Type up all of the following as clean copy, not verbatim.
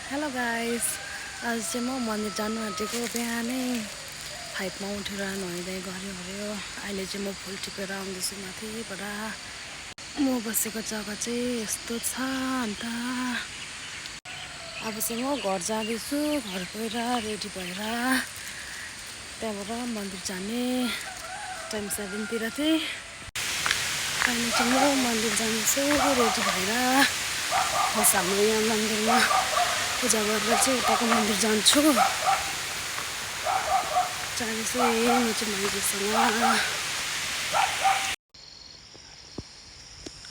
Hello guys, आज चाहिँ म मन्दिर जानु आँटेको बिहानै 5 मा उठेर नुहाइधुवाइ गऱ्यो। अहिले चाहिँ म फुल टिपेर आउँदैछु माथिबाट। म बसेको जग्गा चाहिँ यस्तो छ। अन्त अब चाहिँ म घर जाँदैछु। घर गएर रेडी भएर त्यहाँबाट मन्दिर जाने टाइम 7 तिर चाहिँ। अनि चाहिँ म मन्दिर जान्छु रेडी भएर। बस हाम्रो यहाँ मन्दिरमा पूजा गरेर चाहिँ उताको मन्दिर जान्छु। जाँदैछु म चाहिँ माइजूसँग।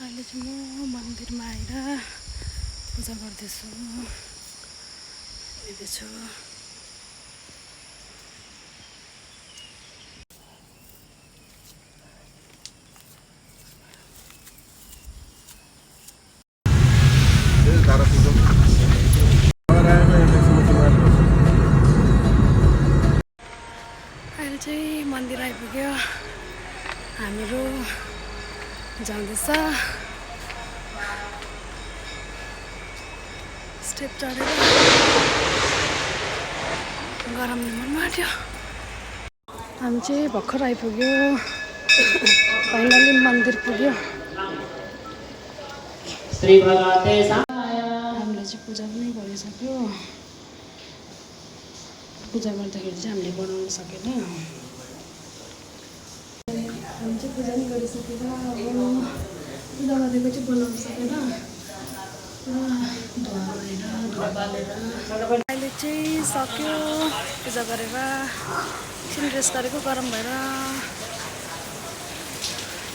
अहिले चाहिँ म मन्दिरमा आएर पूजा गर्दैछु। अहिले चाहिँ मन्दिर आइपुग्यो। हामीहरू जाँदैछ। स्टेप चढेर गरमले मन मार्यो। हामी चाहिँ भर्खर आइपुग्यो। फाइनली मन्दिर पुग्यो। हामीले चाहिँ पूजा पनि गरिसक्यो। पूजा गर्दाखेरि चाहिँ हामीले बनाउन सकेन। हामी चाहिँ पूजा पनि गरिसकेर पूजा गरेको चाहिँ बनाउन सकेन। अहिले चाहिँ सक्यो पूजा गरेर। एकछिन रेस्ट गरेको गरम भएर।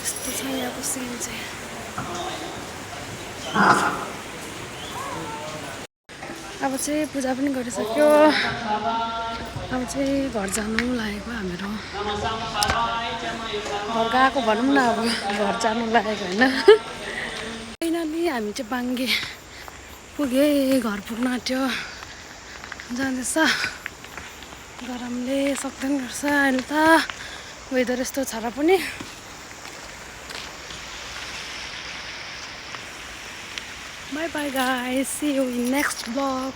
यस्तो छ यहाँको सिन चाहिँ। अब चाहिँ पूजा पनि गरिसक्यो। अब चाहिँ घर जानु लागेको हामीहरू। घर गएको भनौँ न, अब घर जानु लागेको होइन। फाइनली हामी चाहिँ बाङ्गे पुगे। घर पुग्न आँट्यो। जाँदैछ। गरमले सक्दैन रहेछ अहिले त। वेदर यस्तो छ र पनि। Bye bye guys, see you in next vlog.